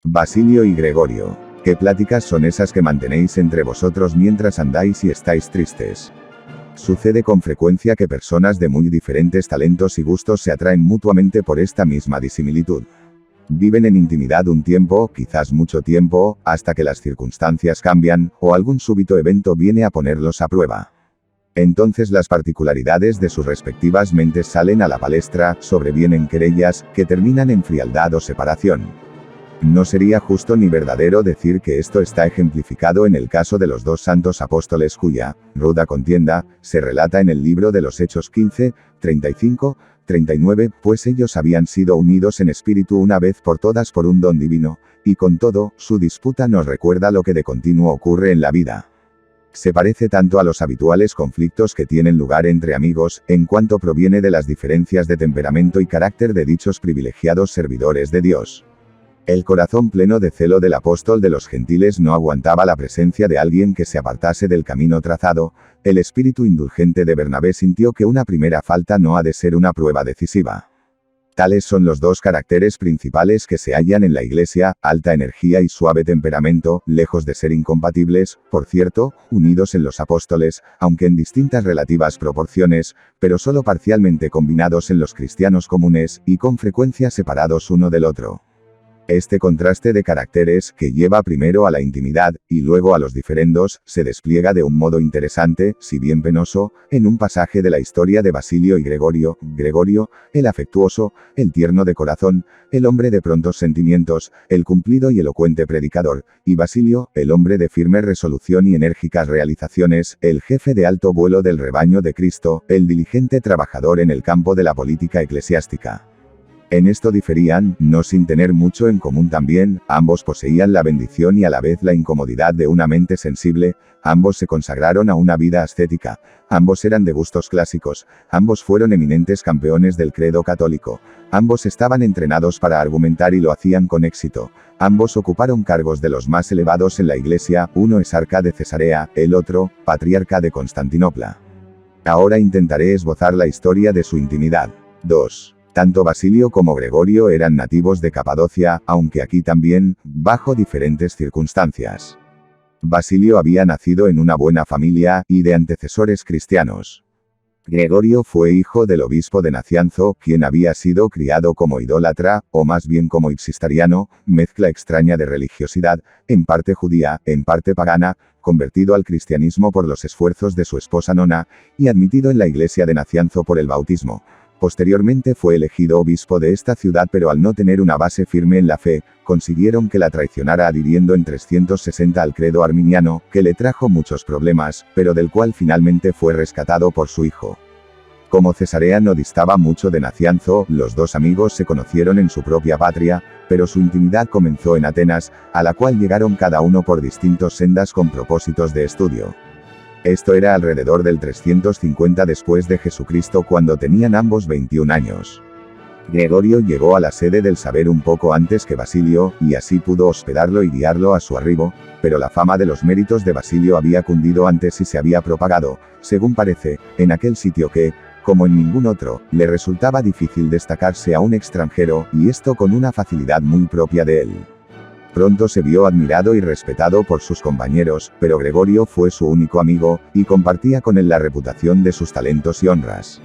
Basilio y Gregorio. ¿Qué pláticas son esas que mantenéis entre vosotros mientras andáis y estáis tristes? Sucede con frecuencia que personas de muy diferentes talentos y gustos se atraen mutuamente por esta misma disimilitud. Viven en intimidad un tiempo, quizás mucho tiempo, hasta que las circunstancias cambian, o algún súbito evento viene a ponerlos a prueba. Entonces las particularidades de sus respectivas mentes salen a la palestra, sobrevienen querellas, que terminan en frialdad o separación. No sería justo ni verdadero decir que esto está ejemplificado en el caso de los dos santos apóstoles cuya ruda contienda se relata en el libro de los Hechos 15, 35, 39, pues ellos habían sido unidos en espíritu una vez por todas por un don divino, y con todo, su disputa nos recuerda lo que de continuo ocurre en la vida. Se parece tanto a los habituales conflictos que tienen lugar entre amigos, en cuanto proviene de las diferencias de temperamento y carácter de dichos privilegiados servidores de Dios. El corazón pleno de celo del apóstol de los gentiles no aguantaba la presencia de alguien que se apartase del camino trazado. El espíritu indulgente de Bernabé sintió que una primera falta no ha de ser una prueba decisiva. Tales son los dos caracteres principales que se hallan en la Iglesia: alta energía y suave temperamento, lejos de ser incompatibles, por cierto, unidos en los apóstoles, aunque en distintas relativas proporciones, pero solo parcialmente combinados en los cristianos comunes, y con frecuencia separados uno del otro. Este contraste de caracteres, que lleva primero a la intimidad, y luego a los diferendos, se despliega de un modo interesante, si bien penoso, en un pasaje de la historia de Basilio y Gregorio. Gregorio, el afectuoso, el tierno de corazón, el hombre de prontos sentimientos, el cumplido y elocuente predicador, y Basilio, el hombre de firme resolución y enérgicas realizaciones, el jefe de alto vuelo del rebaño de Cristo, el diligente trabajador en el campo de la política eclesiástica. En esto diferían, no sin tener mucho en común también, ambos poseían la bendición y a la vez la incomodidad de una mente sensible, ambos se consagraron a una vida ascética, ambos eran de gustos clásicos, ambos fueron eminentes campeones del credo católico, ambos estaban entrenados para argumentar y lo hacían con éxito, ambos ocuparon cargos de los más elevados en la Iglesia, uno exarca de Cesarea, el otro, patriarca de Constantinopla. Ahora intentaré esbozar la historia de su intimidad. 2. Tanto Basilio como Gregorio eran nativos de Capadocia, aunque aquí también, bajo diferentes circunstancias. Basilio había nacido en una buena familia, y de antecesores cristianos. Gregorio fue hijo del obispo de Nacianzo, quien había sido criado como idólatra, o más bien como ipsistariano, mezcla extraña de religiosidad, en parte judía, en parte pagana, convertido al cristianismo por los esfuerzos de su esposa Nona, y admitido en la iglesia de Nacianzo por el bautismo. Posteriormente fue elegido obispo de esta ciudad, pero al no tener una base firme en la fe, consiguieron que la traicionara adhiriendo en 360 al credo arminiano, que le trajo muchos problemas, pero del cual finalmente fue rescatado por su hijo. Como Cesarea no distaba mucho de Nacianzo, los dos amigos se conocieron en su propia patria, pero su intimidad comenzó en Atenas, a la cual llegaron cada uno por distintos sendas con propósitos de estudio. Esto era alrededor del 350 después de Jesucristo, cuando tenían ambos 21 años. Gregorio llegó a la sede del saber un poco antes que Basilio, y así pudo hospedarlo y guiarlo a su arribo, pero la fama de los méritos de Basilio había cundido antes y se había propagado, según parece, en aquel sitio que, como en ningún otro, le resultaba difícil destacarse a un extranjero, y esto con una facilidad muy propia de él. Pronto se vio admirado y respetado por sus compañeros, pero Gregorio fue su único amigo, y compartía con él la reputación de sus talentos y honras.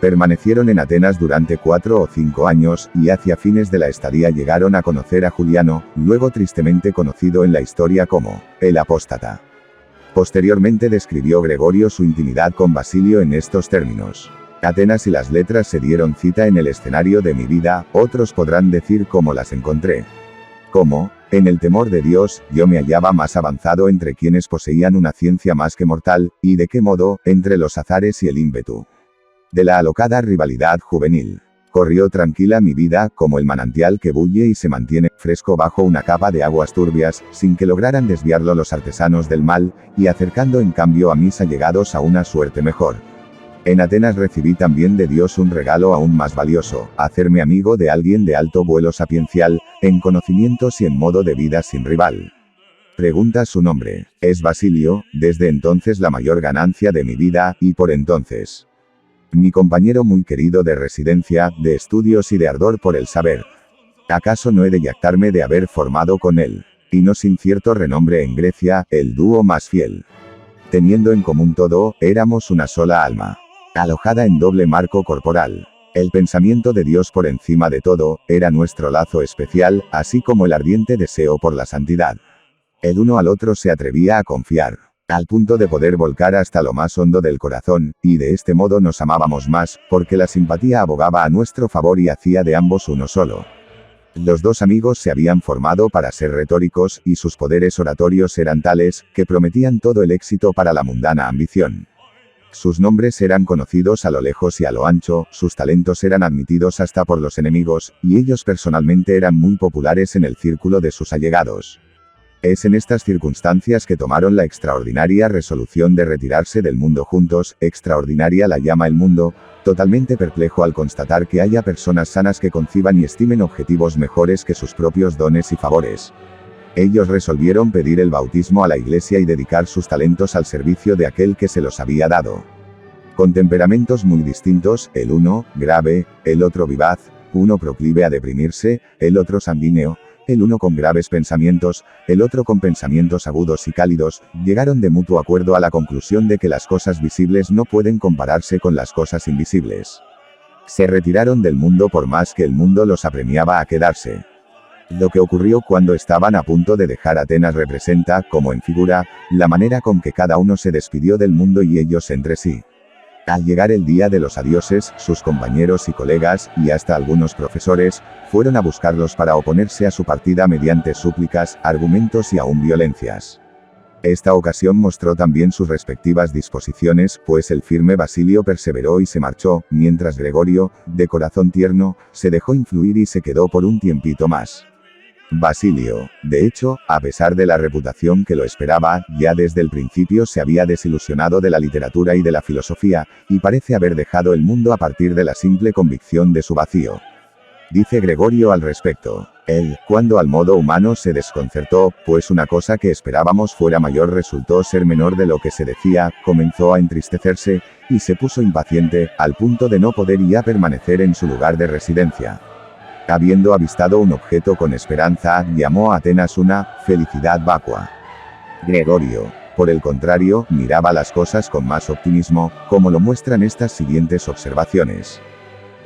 Permanecieron en Atenas durante 4 o 5 años, y hacia fines de la estadía llegaron a conocer a Juliano, luego tristemente conocido en la historia como el apóstata. Posteriormente describió Gregorio su intimidad con Basilio en estos términos: Atenas y las letras se dieron cita en el escenario de mi vida, otros podrán decir cómo las encontré. Cómo, en el temor de Dios, yo me hallaba más avanzado entre quienes poseían una ciencia más que mortal, y de qué modo, entre los azares y el ímpetu de la alocada rivalidad juvenil. Corrió tranquila mi vida, como el manantial que bulle y se mantiene fresco bajo una capa de aguas turbias, sin que lograran desviarlo los artesanos del mal, y acercando en cambio a mis allegados a una suerte mejor. En Atenas recibí también de Dios un regalo aún más valioso: hacerme amigo de alguien de alto vuelo sapiencial, en conocimientos y en modo de vida sin rival. Pregunta su nombre. Es Basilio, desde entonces la mayor ganancia de mi vida, y por entonces mi compañero muy querido de residencia, de estudios y de ardor por el saber. ¿Acaso no he de jactarme de haber formado con él, y no sin cierto renombre en Grecia, el dúo más fiel? Teniendo en común todo, éramos una sola alma, alojada en doble marco corporal. El pensamiento de Dios por encima de todo, era nuestro lazo especial, así como el ardiente deseo por la santidad. El uno al otro se atrevía a confiar, al punto de poder volcar hasta lo más hondo del corazón, y de este modo nos amábamos más, porque la simpatía abogaba a nuestro favor y hacía de ambos uno solo. Los dos amigos se habían formado para ser retóricos, y sus poderes oratorios eran tales, que prometían todo el éxito para la mundana ambición. Sus nombres eran conocidos a lo lejos y a lo ancho, sus talentos eran admitidos hasta por los enemigos, y ellos personalmente eran muy populares en el círculo de sus allegados. Es en estas circunstancias que tomaron la extraordinaria resolución de retirarse del mundo juntos, extraordinaria la llama el mundo, totalmente perplejo al constatar que haya personas sanas que conciban y estimen objetivos mejores que sus propios dones y favores. Ellos resolvieron pedir el bautismo a la Iglesia y dedicar sus talentos al servicio de aquel que se los había dado. Con temperamentos muy distintos, el uno, grave, el otro vivaz, uno proclive a deprimirse, el otro sanguíneo, el uno con graves pensamientos, el otro con pensamientos agudos y cálidos, llegaron de mutuo acuerdo a la conclusión de que las cosas visibles no pueden compararse con las cosas invisibles. Se retiraron del mundo por más que el mundo los apremiaba a quedarse. Lo que ocurrió cuando estaban a punto de dejar Atenas representa, como en figura, la manera con que cada uno se despidió del mundo y ellos entre sí. Al llegar el día de los adioses, sus compañeros y colegas, y hasta algunos profesores, fueron a buscarlos para oponerse a su partida mediante súplicas, argumentos y aún violencias. Esta ocasión mostró también sus respectivas disposiciones, pues el firme Basilio perseveró y se marchó, mientras Gregorio, de corazón tierno, se dejó influir y se quedó por un tiempito más. Basilio, de hecho, a pesar de la reputación que lo esperaba, ya desde el principio se había desilusionado de la literatura y de la filosofía, y parece haber dejado el mundo a partir de la simple convicción de su vacío. Dice Gregorio al respecto: él, cuando al modo humano se desconcertó, pues una cosa que esperábamos fuera mayor resultó ser menor de lo que se decía, comenzó a entristecerse, y se puso impaciente, al punto de no poder ya permanecer en su lugar de residencia. Habiendo avistado un objeto con esperanza, llamó a Atenas una felicidad vacua. Gregorio, por el contrario, miraba las cosas con más optimismo, como lo muestran estas siguientes observaciones.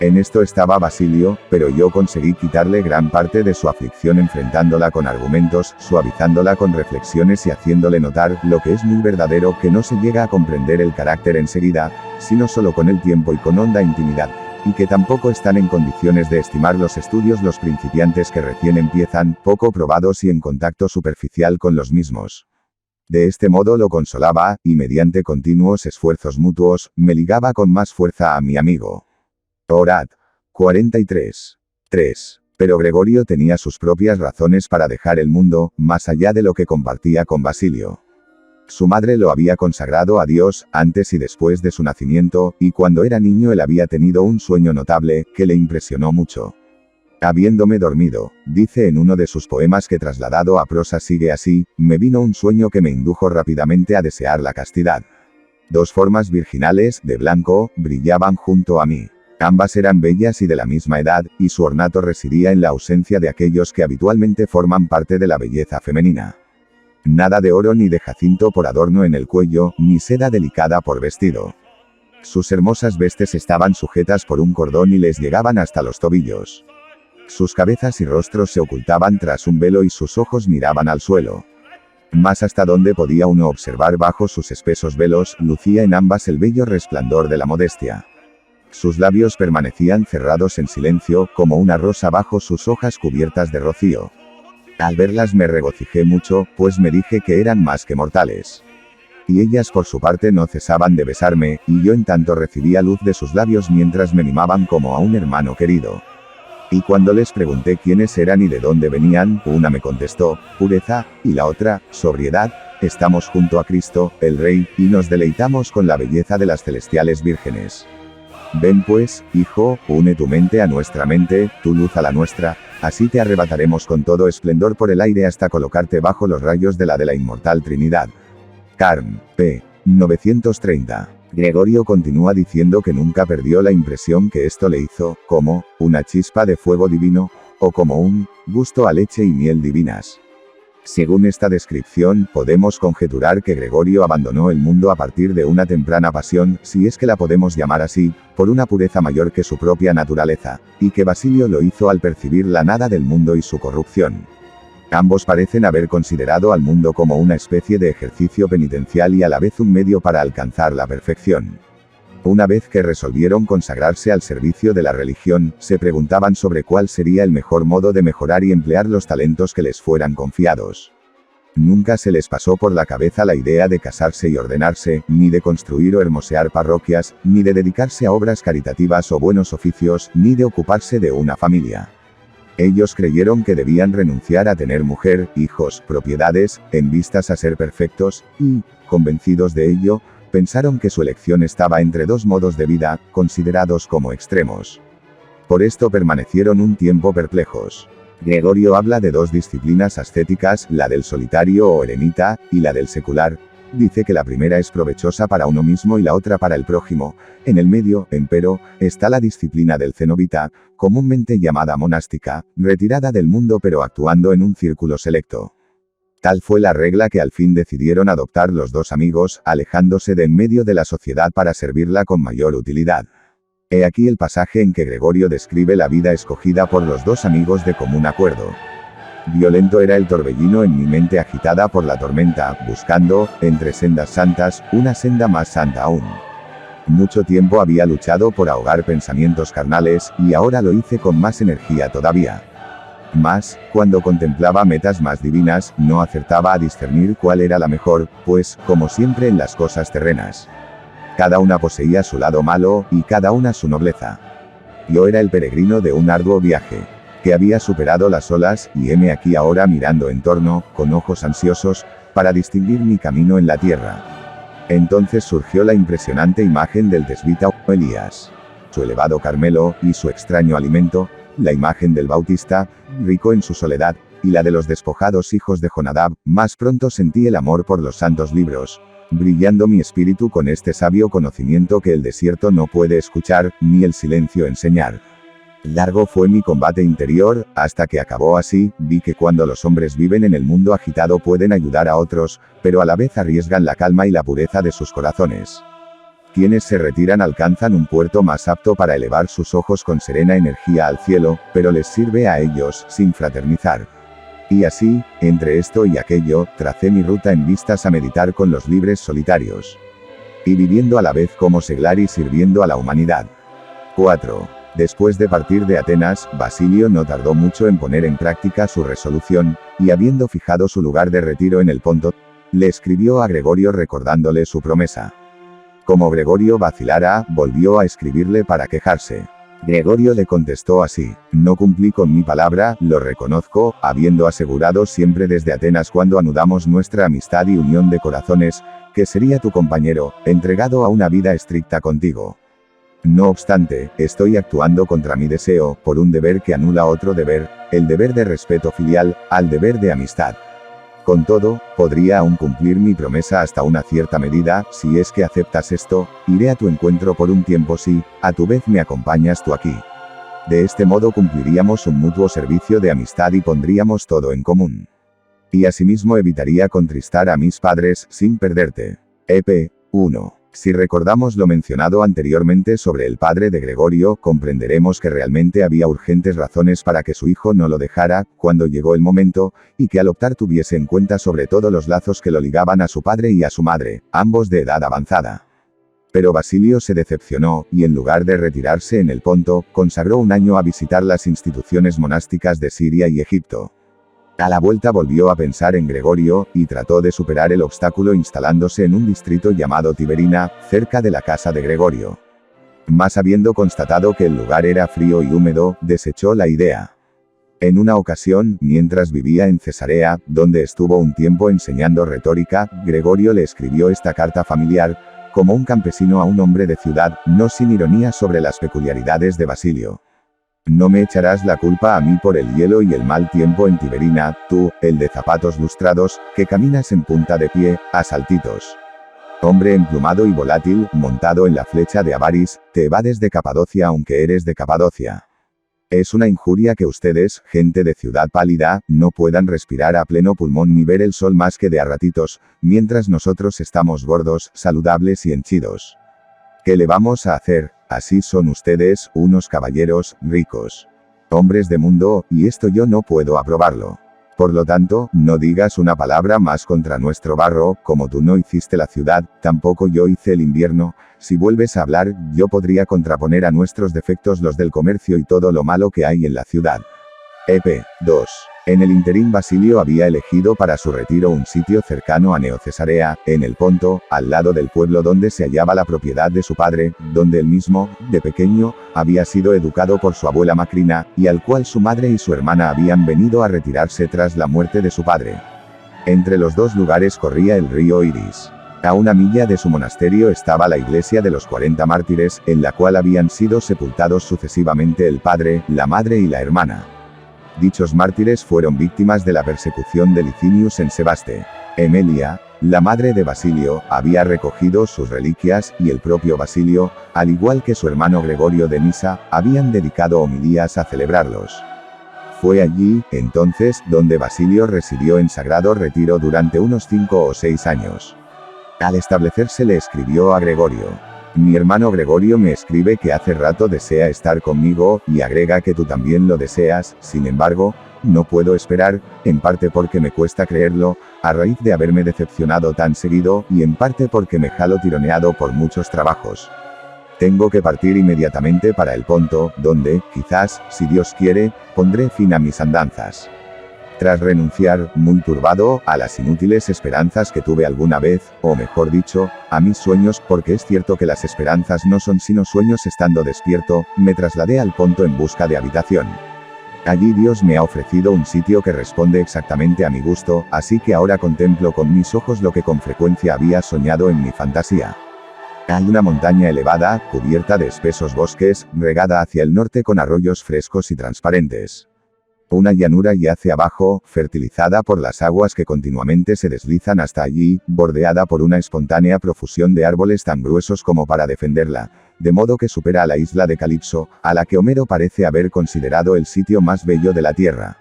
En esto estaba Basilio, pero yo conseguí quitarle gran parte de su aflicción enfrentándola con argumentos, suavizándola con reflexiones y haciéndole notar, lo que es muy verdadero, que no se llega a comprender el carácter enseguida, sino solo con el tiempo y con honda intimidad, y que tampoco están en condiciones de estimar los estudios los principiantes que recién empiezan, poco probados y en contacto superficial con los mismos. De este modo lo consolaba, y mediante continuos esfuerzos mutuos, me ligaba con más fuerza a mi amigo. Orad. 43. 3. Pero Gregorio tenía sus propias razones para dejar el mundo, más allá de lo que compartía con Basilio. Su madre lo había consagrado a Dios, antes y después de su nacimiento, y cuando era niño él había tenido un sueño notable, que le impresionó mucho. Habiéndome dormido, dice en uno de sus poemas que trasladado a prosa sigue así, me vino un sueño que me indujo rápidamente a desear la castidad. Dos formas virginales, de blanco, brillaban junto a mí. Ambas eran bellas y de la misma edad, y su ornato residía en la ausencia de aquellos que habitualmente forman parte de la belleza femenina. Nada de oro ni de jacinto por adorno en el cuello, ni seda delicada por vestido. Sus hermosas vestes estaban sujetas por un cordón y les llegaban hasta los tobillos. Sus cabezas y rostros se ocultaban tras un velo y sus ojos miraban al suelo. Mas hasta donde podía uno observar bajo sus espesos velos, lucía en ambas el bello resplandor de la modestia. Sus labios permanecían cerrados en silencio, como una rosa bajo sus hojas cubiertas de rocío. Al verlas me regocijé mucho, pues me dije que eran más que mortales. Y ellas por su parte no cesaban de besarme, y yo en tanto recibía luz de sus labios mientras me mimaban como a un hermano querido. Y cuando les pregunté quiénes eran y de dónde venían, una me contestó, pureza, y la otra, sobriedad, estamos junto a Cristo, el Rey, y nos deleitamos con la belleza de las celestiales vírgenes. Ven pues, hijo, une tu mente a nuestra mente, tu luz a la nuestra, así te arrebataremos con todo esplendor por el aire hasta colocarte bajo los rayos de la inmortal Trinidad. Carm. P. 930. Gregorio continúa diciendo que nunca perdió la impresión que esto le hizo, como, una chispa de fuego divino, o como un gusto a leche y miel divinas. Según esta descripción, podemos conjeturar que Gregorio abandonó el mundo a partir de una temprana pasión, si es que la podemos llamar así, por una pureza mayor que su propia naturaleza, y que Basilio lo hizo al percibir la nada del mundo y su corrupción. Ambos parecen haber considerado al mundo como una especie de ejercicio penitencial y a la vez un medio para alcanzar la perfección. Una vez que resolvieron consagrarse al servicio de la religión, se preguntaban sobre cuál sería el mejor modo de mejorar y emplear los talentos que les fueran confiados. Nunca se les pasó por la cabeza la idea de casarse y ordenarse, ni de construir o hermosear parroquias, ni de dedicarse a obras caritativas o buenos oficios, ni de ocuparse de una familia. Ellos creyeron que debían renunciar a tener mujer, hijos, propiedades, en vistas a ser perfectos, y, convencidos de ello, pensaron que su elección estaba entre dos modos de vida, considerados como extremos. Por esto permanecieron un tiempo perplejos. Gregorio habla de dos disciplinas ascéticas, la del solitario o eremita, y la del secular. Dice que la primera es provechosa para uno mismo y la otra para el prójimo. En el medio, empero, está la disciplina del cenobita, comúnmente llamada monástica, retirada del mundo pero actuando en un círculo selecto. Tal fue la regla que al fin decidieron adoptar los dos amigos, alejándose de en medio de la sociedad para servirla con mayor utilidad. He aquí el pasaje en que Gregorio describe la vida escogida por los dos amigos de común acuerdo. Violento era el torbellino en mi mente agitada por la tormenta, buscando, entre sendas santas, una senda más santa aún. Mucho tiempo había luchado por ahogar pensamientos carnales, y ahora lo hice con más energía todavía. Mas, cuando contemplaba metas más divinas, no acertaba a discernir cuál era la mejor, pues, como siempre en las cosas terrenas, cada una poseía su lado malo, y cada una su nobleza. Yo era el peregrino de un arduo viaje, que había superado las olas, y heme aquí ahora mirando en torno, con ojos ansiosos, para distinguir mi camino en la tierra. Entonces surgió la impresionante imagen del tesbita Elías, su elevado Carmelo, y su extraño alimento, la imagen del Bautista, rico en su soledad, y la de los despojados hijos de Jonadab. Más pronto sentí el amor por los santos libros, brillando mi espíritu con este sabio conocimiento que el desierto no puede escuchar, ni el silencio enseñar. Largo fue mi combate interior, hasta que acabó así. Vi que cuando los hombres viven en el mundo agitado pueden ayudar a otros, pero a la vez arriesgan la calma y la pureza de sus corazones. Quienes se retiran alcanzan un puerto más apto para elevar sus ojos con serena energía al cielo, pero les sirve a ellos, sin fraternizar. Y así, entre esto y aquello, tracé mi ruta en vistas a meditar con los libres solitarios. Y viviendo a la vez como seglar y sirviendo a la humanidad. 4. Después de partir de Atenas, Basilio no tardó mucho en poner en práctica su resolución, y habiendo fijado su lugar de retiro en el Ponto, le escribió a Gregorio recordándole su promesa. Como Gregorio vacilara, volvió a escribirle para quejarse. Gregorio le contestó así: no cumplí con mi palabra, lo reconozco, habiendo asegurado siempre desde Atenas cuando anudamos nuestra amistad y unión de corazones, que sería tu compañero, entregado a una vida estricta contigo. No obstante, estoy actuando contra mi deseo, por un deber que anula otro deber, el deber de respeto filial, al deber de amistad. Con todo, podría aún cumplir mi promesa hasta una cierta medida. Si es que aceptas esto, iré a tu encuentro por un tiempo si, a tu vez me acompañas tú aquí. De este modo cumpliríamos un mutuo servicio de amistad y pondríamos todo en común. Y asimismo evitaría contristar a mis padres, sin perderte. EP. 1. Si recordamos lo mencionado anteriormente sobre el padre de Gregorio, comprenderemos que realmente había urgentes razones para que su hijo no lo dejara, cuando llegó el momento, y que al optar tuviese en cuenta sobre todo los lazos que lo ligaban a su padre y a su madre, ambos de edad avanzada. Pero Basilio se decepcionó, y en lugar de retirarse en el Ponto, consagró un año a visitar las instituciones monásticas de Siria y Egipto. A la vuelta volvió a pensar en Gregorio, y trató de superar el obstáculo instalándose en un distrito llamado Tiberina, cerca de la casa de Gregorio. Mas habiendo constatado que el lugar era frío y húmedo, desechó la idea. En una ocasión, mientras vivía en Cesarea, donde estuvo un tiempo enseñando retórica, Gregorio le escribió esta carta familiar, como un campesino a un hombre de ciudad, no sin ironía sobre las peculiaridades de Basilio. No me echarás la culpa a mí por el hielo y el mal tiempo en Tiberina, tú, el de zapatos lustrados, que caminas en punta de pie, a saltitos. Hombre emplumado y volátil, montado en la flecha de Avaris, te evades de Capadocia aunque eres de Capadocia. Es una injuria que ustedes, gente de ciudad pálida, no puedan respirar a pleno pulmón ni ver el sol más que de a ratitos, mientras nosotros estamos gordos, saludables y henchidos. ¿Qué le vamos a hacer? Así son ustedes, unos caballeros, ricos. Hombres de mundo, y esto yo no puedo aprobarlo. Por lo tanto, no digas una palabra más contra nuestro barro, como tú no hiciste la ciudad, tampoco yo hice el invierno. Si vuelves a hablar, yo podría contraponer a nuestros defectos los del comercio y todo lo malo que hay en la ciudad. EP. 2. En el interín Basilio había elegido para su retiro un sitio cercano a Neocesarea, en el Ponto, al lado del pueblo donde se hallaba la propiedad de su padre, donde él mismo, de pequeño, había sido educado por su abuela Macrina, y al cual su madre y su hermana habían venido a retirarse tras la muerte de su padre. Entre los dos lugares corría el río Iris. A 1 milla de su monasterio estaba la iglesia de los 40 mártires, en la cual habían sido sepultados sucesivamente el padre, la madre y la hermana. Dichos mártires fueron víctimas de la persecución de Licinius en Sebaste. Emelia, la madre de Basilio, había recogido sus reliquias, y el propio Basilio, al igual que su hermano Gregorio de Nisa, habían dedicado homilías a celebrarlos. Fue allí, entonces, donde Basilio residió en sagrado retiro durante unos 5 o 6 años. Al establecerse le escribió a Gregorio: mi hermano Gregorio me escribe que hace rato desea estar conmigo, y agrega que tú también lo deseas, sin embargo, no puedo esperar, en parte porque me cuesta creerlo, a raíz de haberme decepcionado tan seguido, y en parte porque me jalo tironeado por muchos trabajos. Tengo que partir inmediatamente para el Ponto, donde, quizás, si Dios quiere, pondré fin a mis andanzas. Tras renunciar, muy turbado, a las inútiles esperanzas que tuve alguna vez, o mejor dicho, a mis sueños, porque es cierto que las esperanzas no son sino sueños estando despierto, me trasladé al Ponto en busca de habitación. Allí Dios me ha ofrecido un sitio que responde exactamente a mi gusto, así que ahora contemplo con mis ojos lo que con frecuencia había soñado en mi fantasía. Hay una montaña elevada, cubierta de espesos bosques, regada hacia el norte con arroyos frescos y transparentes. Una llanura yace abajo, fertilizada por las aguas que continuamente se deslizan hasta allí, bordeada por una espontánea profusión de árboles tan gruesos como para defenderla, de modo que supera a la isla de Calipso, a la que Homero parece haber considerado el sitio más bello de la tierra.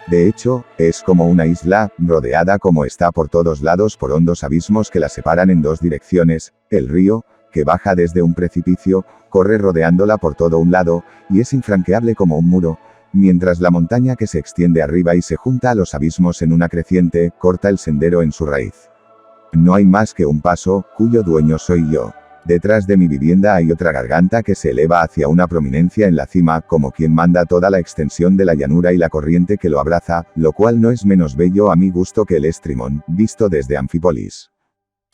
De hecho, es como una isla, rodeada como está por todos lados por hondos abismos que la separan en dos direcciones. El río, que baja desde un precipicio, corre rodeándola por todo un lado, y es infranqueable como un muro, mientras la montaña que se extiende arriba y se junta a los abismos en una creciente, corta el sendero en su raíz. No hay más que un paso, cuyo dueño soy yo. Detrás de mi vivienda hay otra garganta que se eleva hacia una prominencia en la cima, como quien manda toda la extensión de la llanura y la corriente que lo abraza, lo cual no es menos bello a mi gusto que el Estrimón, visto desde Anfípolis.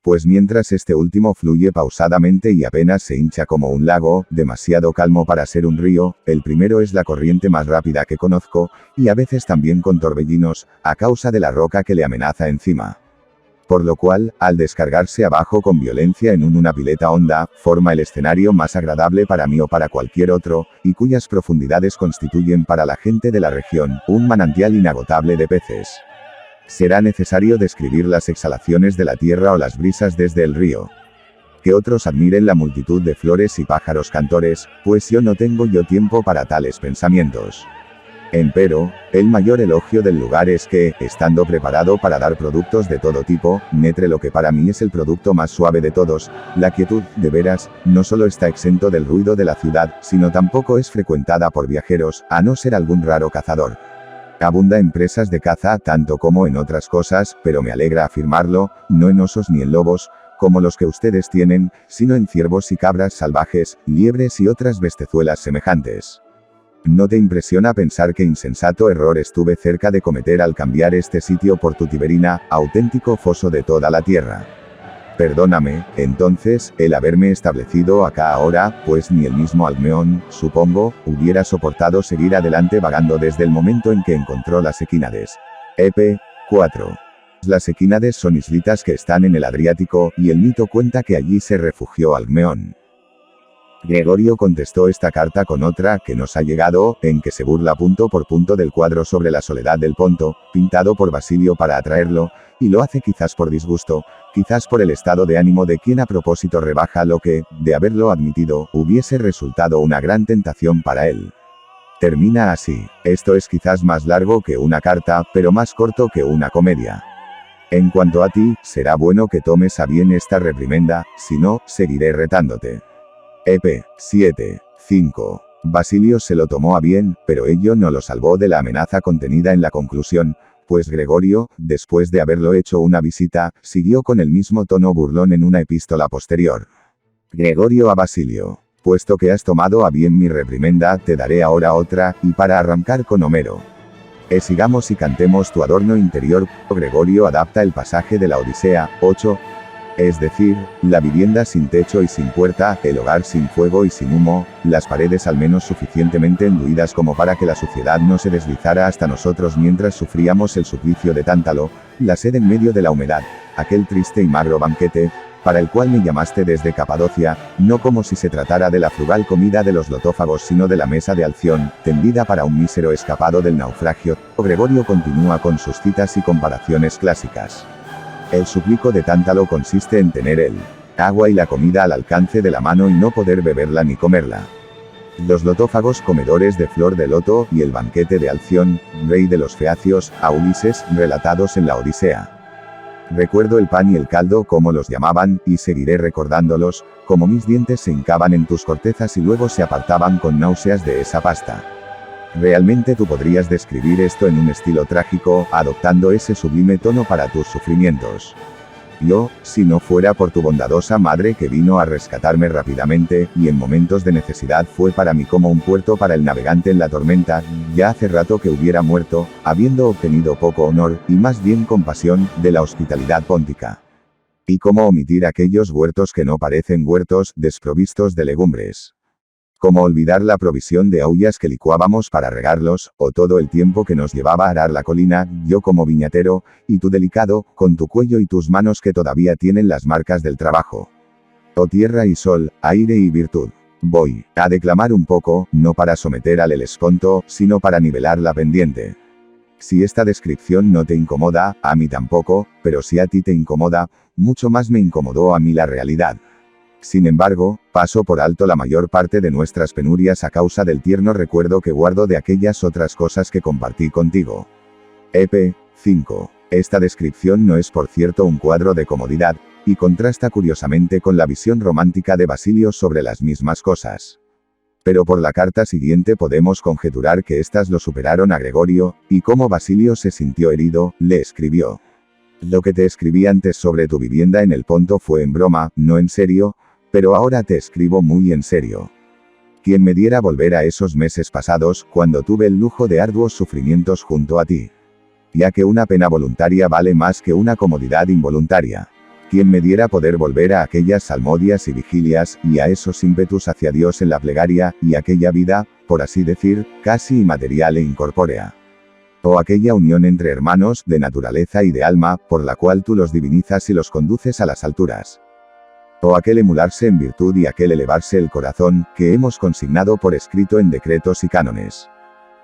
Pues mientras este último fluye pausadamente y apenas se hincha como un lago, demasiado calmo para ser un río, el primero es la corriente más rápida que conozco, y a veces también con torbellinos, a causa de la roca que le amenaza encima. Por lo cual, al descargarse abajo con violencia en una pileta honda, forma el escenario más agradable para mí o para cualquier otro, y cuyas profundidades constituyen para la gente de la región, un manantial inagotable de peces. Será necesario describir las exhalaciones de la tierra o las brisas desde el río. Que otros admiren la multitud de flores y pájaros cantores, pues yo no tengo tiempo para tales pensamientos. Empero, el mayor elogio del lugar es que, estando preparado para dar productos de todo tipo, netre lo que para mí es el producto más suave de todos, la quietud, de veras, no solo está exento del ruido de la ciudad, sino tampoco es frecuentada por viajeros, a no ser algún raro cazador. Abunda en presas de caza tanto como en otras cosas, pero me alegra afirmarlo, no en osos ni en lobos, como los que ustedes tienen, sino en ciervos y cabras salvajes, liebres y otras bestezuelas semejantes. ¿No te impresiona pensar qué insensato error estuve cerca de cometer al cambiar este sitio por tu Tiberina, auténtico foso de toda la tierra? Perdóname, entonces, el haberme establecido acá ahora, pues ni el mismo Alcmeón, supongo, hubiera soportado seguir adelante vagando desde el momento en que encontró las Equínades. EP. 4. Las Equínades son islitas que están en el Adriático, y el mito cuenta que allí se refugió Alcmeón. Gregorio contestó esta carta con otra que nos ha llegado, en que se burla punto por punto del cuadro sobre la soledad del Ponto, pintado por Basilio para atraerlo, y lo hace quizás por disgusto, quizás por el estado de ánimo de quien a propósito rebaja lo que, de haberlo admitido, hubiese resultado una gran tentación para él. Termina así. Esto es quizás más largo que una carta, pero más corto que una comedia. En cuanto a ti, será bueno que tomes a bien esta reprimenda, si no, seguiré retándote. EP 7. 5. Basilio se lo tomó a bien, pero ello no lo salvó de la amenaza contenida en la conclusión, pues Gregorio, después de haberlo hecho una visita, siguió con el mismo tono burlón en una epístola posterior. Gregorio a Basilio. Puesto que has tomado a bien mi reprimenda, te daré ahora otra, y para arrancar con Homero. Sigamos y cantemos tu adorno interior. Gregorio adapta el pasaje de la Odisea, 8. Es decir, la vivienda sin techo y sin puerta, el hogar sin fuego y sin humo, las paredes al menos suficientemente enluidas como para que la suciedad no se deslizara hasta nosotros mientras sufríamos el suplicio de Tántalo, la sed en medio de la humedad, aquel triste y magro banquete, para el cual me llamaste desde Capadocia, no como si se tratara de la frugal comida de los lotófagos sino de la mesa de Alción, tendida para un mísero escapado del naufragio. Gregorio continúa con sus citas y comparaciones clásicas. El suplicio de Tántalo consiste en tener el agua y la comida al alcance de la mano y no poder beberla ni comerla. Los lotófagos comedores de flor de loto y el banquete de Alción, rey de los feacios, a Ulises, relatados en la Odisea. Recuerdo el pan y el caldo como los llamaban, y seguiré recordándolos, como mis dientes se hincaban en tus cortezas y luego se apartaban con náuseas de esa pasta. Realmente tú podrías describir esto en un estilo trágico, adoptando ese sublime tono para tus sufrimientos. Yo, si no fuera por tu bondadosa madre que vino a rescatarme rápidamente, y en momentos de necesidad fue para mí como un puerto para el navegante en la tormenta, ya hace rato que hubiera muerto, habiendo obtenido poco honor, y más bien compasión, de la hospitalidad póntica. ¿Y cómo omitir aquellos huertos que no parecen huertos, desprovistos de legumbres? ¿Cómo olvidar la provisión de aullas que licuábamos para regarlos, o todo el tiempo que nos llevaba a arar la colina, yo como viñatero, y tú delicado, con tu cuello y tus manos que todavía tienen las marcas del trabajo? Oh tierra y sol, aire y virtud. Voy a declamar un poco, no para someter al Helesponto, sino para nivelar la pendiente. Si esta descripción no te incomoda, a mí tampoco, pero si a ti te incomoda, mucho más me incomodó a mí la realidad. Sin embargo, paso por alto la mayor parte de nuestras penurias a causa del tierno recuerdo que guardo de aquellas otras cosas que compartí contigo. EP 5. Esta descripción no es por cierto un cuadro de comodidad, y contrasta curiosamente con la visión romántica de Basilio sobre las mismas cosas. Pero por la carta siguiente podemos conjeturar que éstas lo superaron a Gregorio, y como Basilio se sintió herido, le escribió. Lo que te escribí antes sobre tu vivienda en el Ponto fue en broma, no en serio, pero ahora te escribo muy en serio. Quien me diera volver a esos meses pasados, cuando tuve el lujo de arduos sufrimientos junto a ti. Ya que una pena voluntaria vale más que una comodidad involuntaria. Quien me diera poder volver a aquellas salmodias y vigilias, y a esos ímpetus hacia Dios en la plegaria, y aquella vida, por así decir, casi inmaterial e incorpórea. O aquella unión entre hermanos, de naturaleza y de alma, por la cual tú los divinizas y los conduces a las alturas. O aquel emularse en virtud y aquel elevarse el corazón, que hemos consignado por escrito en decretos y cánones.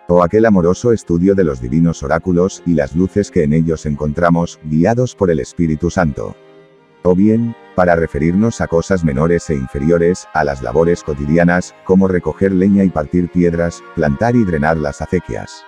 O aquel amoroso estudio de los divinos oráculos y las luces que en ellos encontramos, guiados por el Espíritu Santo. O bien, para referirnos a cosas menores e inferiores, a las labores cotidianas, como recoger leña y partir piedras, plantar y drenar las acequias.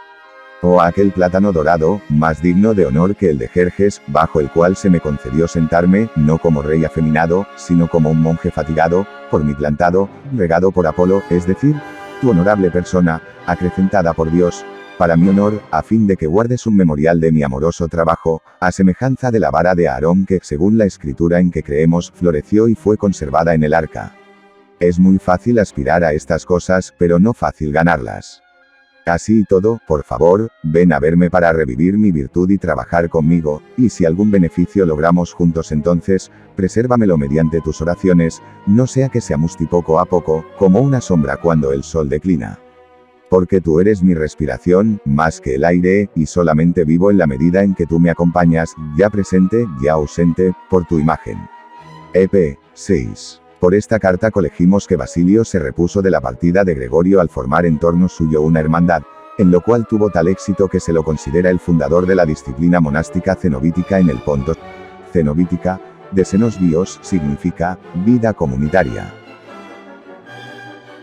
O a aquel plátano dorado, más digno de honor que el de Jerjes, bajo el cual se me concedió sentarme, no como rey afeminado, sino como un monje fatigado, por mí plantado, regado por Apolo, es decir, tu honorable persona, acrecentada por Dios, para mi honor, a fin de que guardes un memorial de mi amoroso trabajo, a semejanza de la vara de Aarón que, según la escritura en que creemos, floreció y fue conservada en el arca. Es muy fácil aspirar a estas cosas, pero no fácil ganarlas. Así y todo, por favor, ven a verme para revivir mi virtud y trabajar conmigo, y si algún beneficio logramos juntos entonces, presérvamelo mediante tus oraciones, no sea que se amuste poco a poco, como una sombra cuando el sol declina. Porque tú eres mi respiración, más que el aire, y solamente vivo en la medida en que tú me acompañas, ya presente, ya ausente, por tu imagen. EP 6. Por esta carta colegimos que Basilio se repuso de la partida de Gregorio al formar en torno suyo una hermandad, en lo cual tuvo tal éxito que se lo considera el fundador de la disciplina monástica cenobítica en el Ponto. Cenobítica, de senos bios, significa vida comunitaria.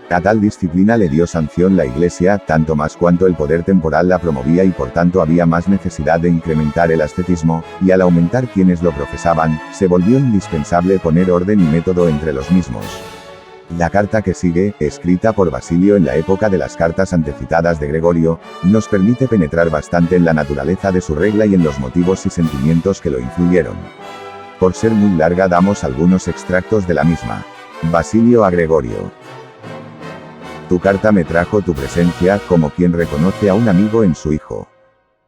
A tal disciplina le dio sanción la Iglesia, tanto más cuanto el poder temporal la promovía y por tanto había más necesidad de incrementar el ascetismo, y al aumentar quienes lo profesaban, se volvió indispensable poner orden y método entre los mismos. La carta que sigue, escrita por Basilio en la época de las cartas antecitadas de Gregorio, nos permite penetrar bastante en la naturaleza de su regla y en los motivos y sentimientos que lo influyeron. Por ser muy larga damos algunos extractos de la misma. Basilio a Gregorio. Tu carta me trajo tu presencia, como quien reconoce a un amigo en su hijo.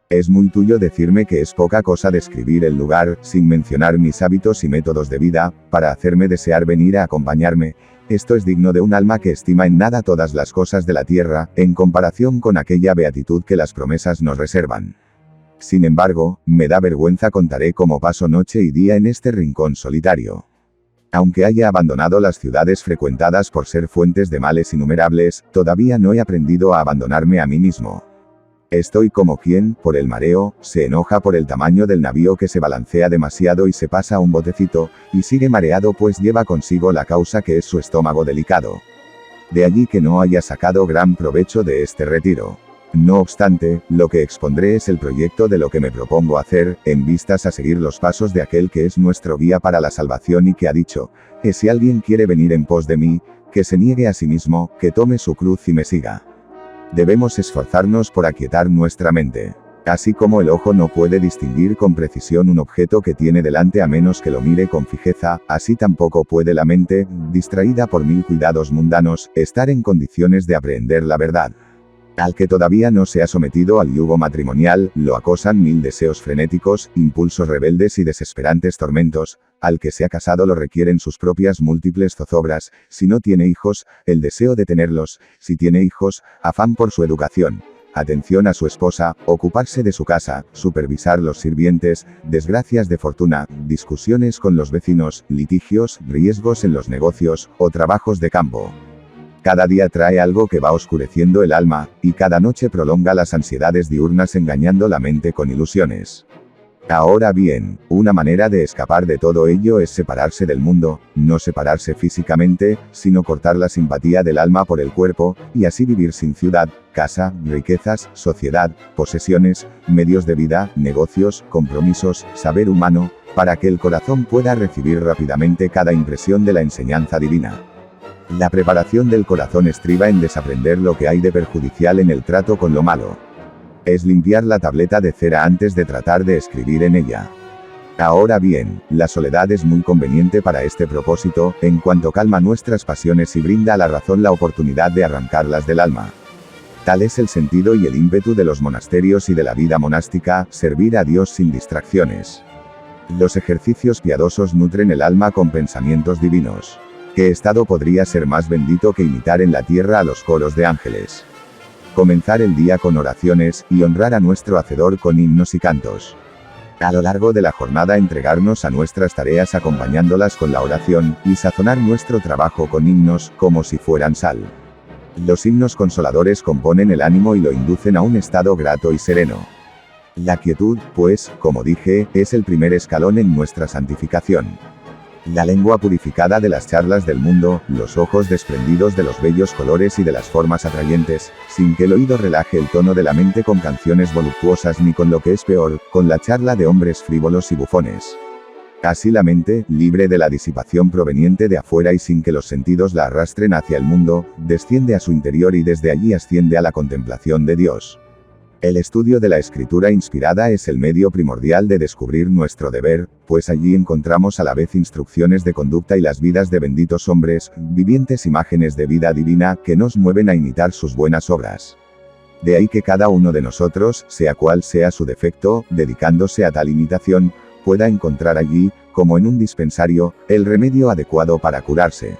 Es muy tuyo decirme que es poca cosa describir el lugar, sin mencionar mis hábitos y métodos de vida, para hacerme desear venir a acompañarme. Esto es digno de un alma que estima en nada todas las cosas de la tierra, en comparación con aquella beatitud que las promesas nos reservan. Sin embargo, me da vergüenza contaré cómo paso noche y día en este rincón solitario. Aunque haya abandonado las ciudades frecuentadas por ser fuentes de males innumerables, todavía no he aprendido a abandonarme a mí mismo. Estoy como quien, por el mareo, se enoja por el tamaño del navío que se balancea demasiado y se pasa a un botecito, y sigue mareado pues lleva consigo la causa que es su estómago delicado. De allí que no haya sacado gran provecho de este retiro. No obstante, lo que expondré es el proyecto de lo que me propongo hacer, en vistas a seguir los pasos de aquel que es nuestro guía para la salvación y que ha dicho, que si alguien quiere venir en pos de mí, que se niegue a sí mismo, que tome su cruz y me siga. Debemos esforzarnos por aquietar nuestra mente. Así como el ojo no puede distinguir con precisión un objeto que tiene delante a menos que lo mire con fijeza, así tampoco puede la mente, distraída por mil cuidados mundanos, estar en condiciones de aprehender la verdad. Al que todavía no se ha sometido al yugo matrimonial, lo acosan mil deseos frenéticos, impulsos rebeldes y desesperantes tormentos. Al que se ha casado lo requieren sus propias múltiples zozobras. Si no tiene hijos, el deseo de tenerlos. Si tiene hijos, afán por su educación. Atención a su esposa, ocuparse de su casa, supervisar los sirvientes, desgracias de fortuna, discusiones con los vecinos, litigios, riesgos en los negocios, o trabajos de campo. Cada día trae algo que va oscureciendo el alma, y cada noche prolonga las ansiedades diurnas engañando la mente con ilusiones. Ahora bien, una manera de escapar de todo ello es separarse del mundo, no separarse físicamente, sino cortar la simpatía del alma por el cuerpo, y así vivir sin ciudad, casa, riquezas, sociedad, posesiones, medios de vida, negocios, compromisos, saber humano, para que el corazón pueda recibir rápidamente cada impresión de la enseñanza divina. La preparación del corazón estriba en desaprender lo que hay de perjudicial en el trato con lo malo. Es limpiar la tableta de cera antes de tratar de escribir en ella. Ahora bien, la soledad es muy conveniente para este propósito, en cuanto calma nuestras pasiones y brinda a la razón la oportunidad de arrancarlas del alma. Tal es el sentido y el ímpetu de los monasterios y de la vida monástica, servir a Dios sin distracciones. Los ejercicios piadosos nutren el alma con pensamientos divinos. ¿Qué estado podría ser más bendito que imitar en la tierra a los coros de ángeles? Comenzar el día con oraciones, y honrar a nuestro Hacedor con himnos y cantos. A lo largo de la jornada entregarnos a nuestras tareas acompañándolas con la oración, y sazonar nuestro trabajo con himnos, como si fueran sal. Los himnos consoladores componen el ánimo y lo inducen a un estado grato y sereno. La quietud, pues, como dije, es el primer escalón en nuestra santificación. La lengua purificada de las charlas del mundo, los ojos desprendidos de los bellos colores y de las formas atrayentes, sin que el oído relaje el tono de la mente con canciones voluptuosas ni con lo que es peor, con la charla de hombres frívolos y bufones. Así la mente, libre de la disipación proveniente de afuera y sin que los sentidos la arrastren hacia el mundo, desciende a su interior y desde allí asciende a la contemplación de Dios. El estudio de la escritura inspirada es el medio primordial de descubrir nuestro deber, pues allí encontramos a la vez instrucciones de conducta y las vidas de benditos hombres, vivientes imágenes de vida divina, que nos mueven a imitar sus buenas obras. De ahí que cada uno de nosotros, sea cual sea su defecto, dedicándose a tal imitación, pueda encontrar allí, como en un dispensario, el remedio adecuado para curarse.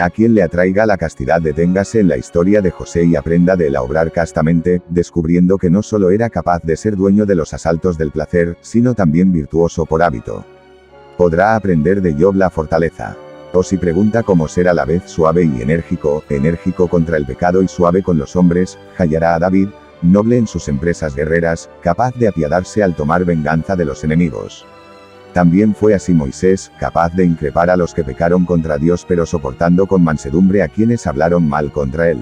A quien le atraiga la castidad deténgase en la historia de José y aprenda de él a obrar castamente, descubriendo que no solo era capaz de ser dueño de los asaltos del placer, sino también virtuoso por hábito. Podrá aprender de Job la fortaleza. O si pregunta cómo ser a la vez suave y enérgico contra el pecado y suave con los hombres, hallará a David, noble en sus empresas guerreras, capaz de apiadarse al tomar venganza de los enemigos. También fue así Moisés, capaz de increpar a los que pecaron contra Dios pero soportando con mansedumbre a quienes hablaron mal contra él.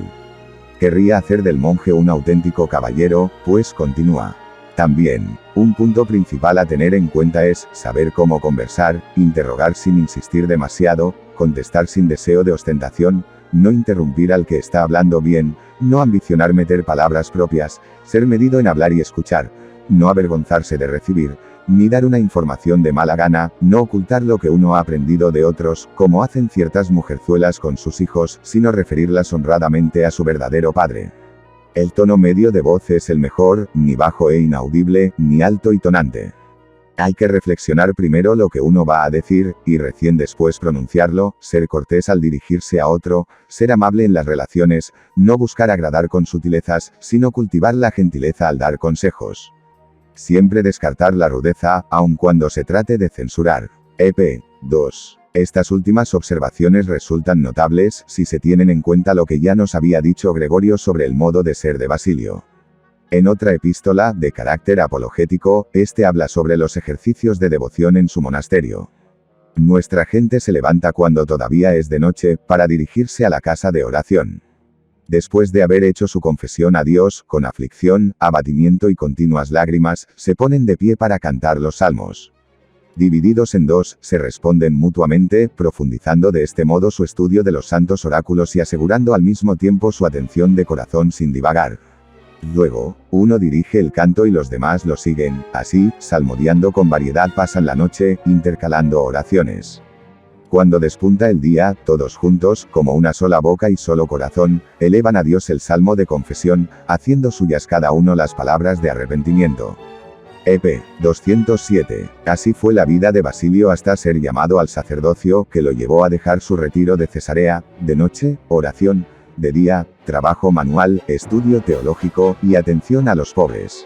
Querría hacer del monje un auténtico caballero, pues continúa. También, un punto principal a tener en cuenta es saber cómo conversar, interrogar sin insistir demasiado, contestar sin deseo de ostentación, no interrumpir al que está hablando bien, no ambicionar meter palabras propias, ser medido en hablar y escuchar, no avergonzarse de recibir, ni dar una información de mala gana, no ocultar lo que uno ha aprendido de otros, como hacen ciertas mujerzuelas con sus hijos, sino referirlas honradamente a su verdadero padre. El tono medio de voz es el mejor, ni bajo e inaudible, ni alto y tonante. Hay que reflexionar primero lo que uno va a decir, y recién después pronunciarlo, ser cortés al dirigirse a otro, ser amable en las relaciones, no buscar agradar con sutilezas, sino cultivar la gentileza al dar consejos. Siempre descartar la rudeza, aun cuando se trate de censurar. EP. 2. Estas últimas observaciones resultan notables, si se tienen en cuenta lo que ya nos había dicho Gregorio sobre el modo de ser de Basilio. En otra epístola, de carácter apologético, este habla sobre los ejercicios de devoción en su monasterio. Nuestra gente se levanta cuando todavía es de noche, para dirigirse a la casa de oración. Después de haber hecho su confesión a Dios, con aflicción, abatimiento y continuas lágrimas, se ponen de pie para cantar los salmos. Divididos en dos, se responden mutuamente, profundizando de este modo su estudio de los santos oráculos y asegurando al mismo tiempo su atención de corazón sin divagar. Luego, uno dirige el canto y los demás lo siguen, así, salmodiando con variedad pasan la noche, intercalando oraciones. Cuando despunta el día, todos juntos, como una sola boca y solo corazón, elevan a Dios el salmo de confesión, haciendo suyas cada uno las palabras de arrepentimiento. EP. 207. Así fue la vida de Basilio hasta ser llamado al sacerdocio, que lo llevó a dejar su retiro de Cesarea, de noche, oración, de día, trabajo manual, estudio teológico, y atención a los pobres.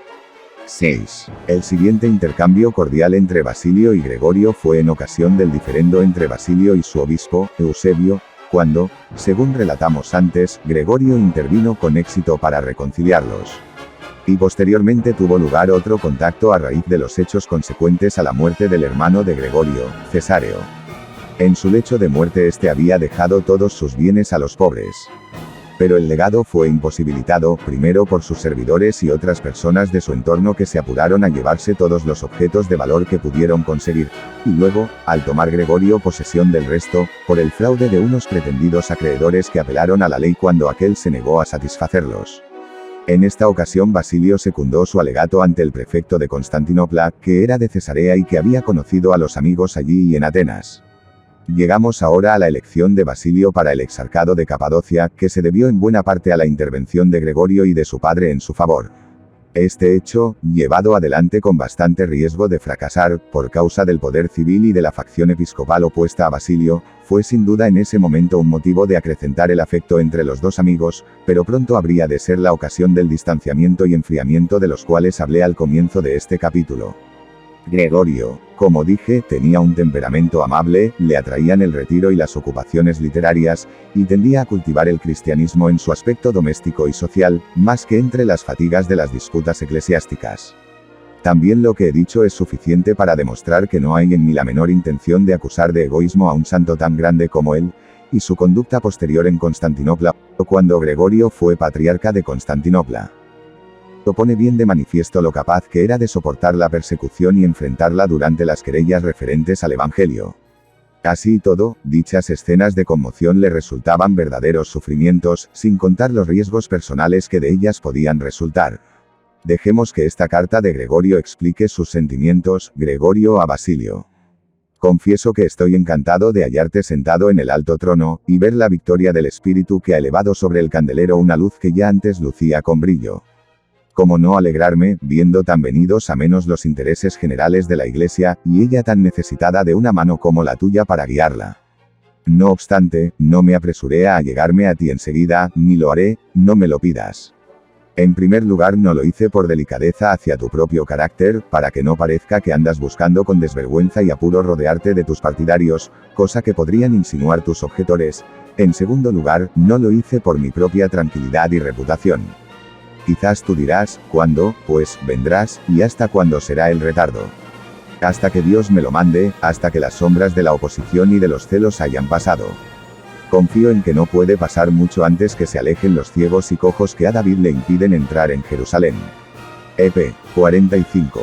6. El siguiente intercambio cordial entre Basilio y Gregorio fue en ocasión del diferendo entre Basilio y su obispo, Eusebio, cuando, según relatamos antes, Gregorio intervino con éxito para reconciliarlos. Y posteriormente tuvo lugar otro contacto a raíz de los hechos consecuentes a la muerte del hermano de Gregorio, Cesáreo. En su lecho de muerte este había dejado todos sus bienes a los pobres. Pero el legado fue imposibilitado, primero por sus servidores y otras personas de su entorno que se apuraron a llevarse todos los objetos de valor que pudieron conseguir, y luego, al tomar Gregorio posesión del resto, por el fraude de unos pretendidos acreedores que apelaron a la ley cuando aquel se negó a satisfacerlos. En esta ocasión Basilio secundó su alegato ante el prefecto de Constantinopla, que era de Cesarea y que había conocido a los amigos allí y en Atenas. Llegamos ahora a la elección de Basilio para el exarcado de Capadocia, que se debió en buena parte a la intervención de Gregorio y de su padre en su favor. Este hecho, llevado adelante con bastante riesgo de fracasar, por causa del poder civil y de la facción episcopal opuesta a Basilio, fue sin duda en ese momento un motivo de acrecentar el afecto entre los dos amigos, pero pronto habría de ser la ocasión del distanciamiento y enfriamiento de los cuales hablé al comienzo de este capítulo. Gregorio, como dije, tenía un temperamento amable, le atraían el retiro y las ocupaciones literarias, y tendía a cultivar el cristianismo en su aspecto doméstico y social, más que entre las fatigas de las disputas eclesiásticas. También lo que he dicho es suficiente para demostrar que no hay en mí la menor intención de acusar de egoísmo a un santo tan grande como él, y su conducta posterior en Constantinopla, cuando Gregorio fue patriarca de Constantinopla. Pone bien de manifiesto lo capaz que era de soportar la persecución y enfrentarla durante las querellas referentes al Evangelio. Así y todo, dichas escenas de conmoción le resultaban verdaderos sufrimientos, sin contar los riesgos personales que de ellas podían resultar. Dejemos que esta carta de Gregorio explique sus sentimientos, Gregorio a Basilio. Confieso que estoy encantado de hallarte sentado en el alto trono, y ver la victoria del Espíritu que ha elevado sobre el candelero una luz que ya antes lucía con brillo. ¿Cómo no alegrarme, viendo tan venidos a menos los intereses generales de la Iglesia, y ella tan necesitada de una mano como la tuya para guiarla? No obstante, no me apresuré a allegarme a ti enseguida, ni lo haré, no me lo pidas. En primer lugar no lo hice por delicadeza hacia tu propio carácter, para que no parezca que andas buscando con desvergüenza y apuro rodearte de tus partidarios, cosa que podrían insinuar tus objetores. En segundo lugar, no lo hice por mi propia tranquilidad y reputación. Quizás tú dirás, ¿cuándo, pues, vendrás, y hasta cuándo será el retardo? Hasta que Dios me lo mande, hasta que las sombras de la oposición y de los celos hayan pasado. Confío en que no puede pasar mucho antes que se alejen los ciegos y cojos que a David le impiden entrar en Jerusalén. EP 45.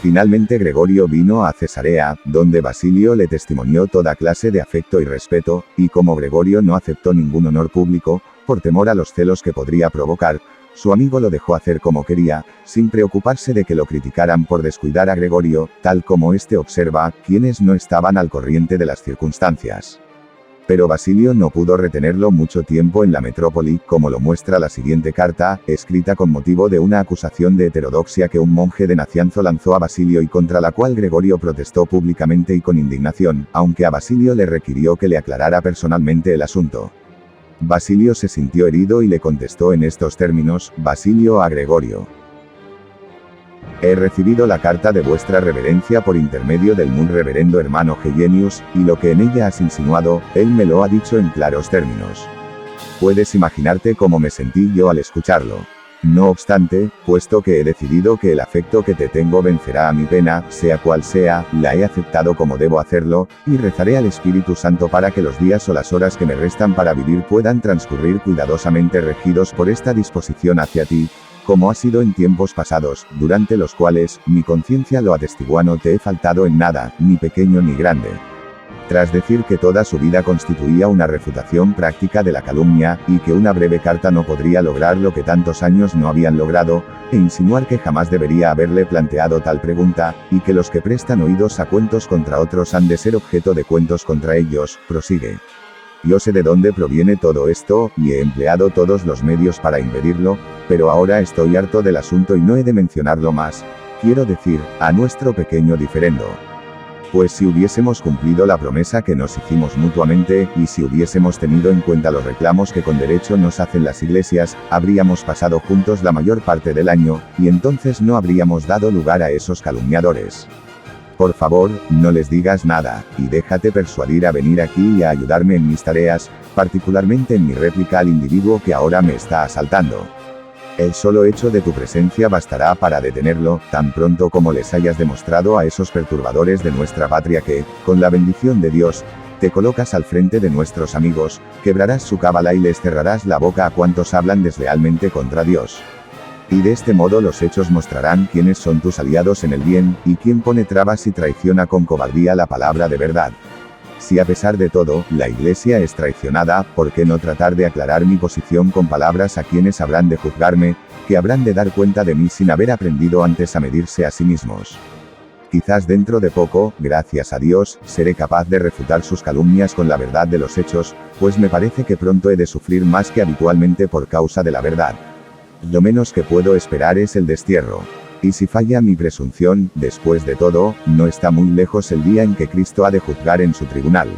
Finalmente Gregorio vino a Cesarea, donde Basilio le testimonió toda clase de afecto y respeto, y como Gregorio no aceptó ningún honor público, por temor a los celos que podría provocar, su amigo lo dejó hacer como quería, sin preocuparse de que lo criticaran por descuidar a Gregorio, tal como éste observa, quienes no estaban al corriente de las circunstancias. Pero Basilio no pudo retenerlo mucho tiempo en la metrópoli, como lo muestra la siguiente carta, escrita con motivo de una acusación de heterodoxia que un monje de Nacianzo lanzó a Basilio y contra la cual Gregorio protestó públicamente y con indignación, aunque a Basilio le requirió que le aclarara personalmente el asunto. Basilio se sintió herido y le contestó en estos términos, Basilio a Gregorio. He recibido la carta de vuestra reverencia por intermedio del muy reverendo hermano Geigenius, y lo que en ella has insinuado, él me lo ha dicho en claros términos. Puedes imaginarte cómo me sentí yo al escucharlo. No obstante, puesto que he decidido que el afecto que te tengo vencerá a mi pena, sea cual sea, la he aceptado como debo hacerlo, y rezaré al Espíritu Santo para que los días o las horas que me restan para vivir puedan transcurrir cuidadosamente regidos por esta disposición hacia ti, como ha sido en tiempos pasados, durante los cuales, mi conciencia lo atestigua, no te he faltado en nada, ni pequeño ni grande. Tras decir que toda su vida constituía una refutación práctica de la calumnia, y que una breve carta no podría lograr lo que tantos años no habían logrado, e insinuar que jamás debería haberle planteado tal pregunta, y que los que prestan oídos a cuentos contra otros han de ser objeto de cuentos contra ellos, prosigue. Yo sé de dónde proviene todo esto, y he empleado todos los medios para impedirlo, pero ahora estoy harto del asunto y no he de mencionarlo más, quiero decir, a nuestro pequeño diferendo. Pues si hubiésemos cumplido la promesa que nos hicimos mutuamente, y si hubiésemos tenido en cuenta los reclamos que con derecho nos hacen las iglesias, habríamos pasado juntos la mayor parte del año, y entonces no habríamos dado lugar a esos calumniadores. Por favor, no les digas nada, y déjate persuadir a venir aquí y a ayudarme en mis tareas, particularmente en mi réplica al individuo que ahora me está asaltando. El solo hecho de tu presencia bastará para detenerlo, tan pronto como les hayas demostrado a esos perturbadores de nuestra patria que, con la bendición de Dios, te colocas al frente de nuestros amigos, quebrarás su cábala y les cerrarás la boca a cuantos hablan deslealmente contra Dios. Y de este modo los hechos mostrarán quiénes son tus aliados en el bien, y quién pone trabas y traiciona con cobardía la palabra de verdad. Si a pesar de todo, la Iglesia es traicionada, ¿por qué no tratar de aclarar mi posición con palabras a quienes habrán de juzgarme, que habrán de dar cuenta de mí sin haber aprendido antes a medirse a sí mismos? Quizás dentro de poco, gracias a Dios, seré capaz de refutar sus calumnias con la verdad de los hechos, pues me parece que pronto he de sufrir más que habitualmente por causa de la verdad. Lo menos que puedo esperar es el destierro. Y si falla mi presunción, después de todo, no está muy lejos el día en que Cristo ha de juzgar en su tribunal.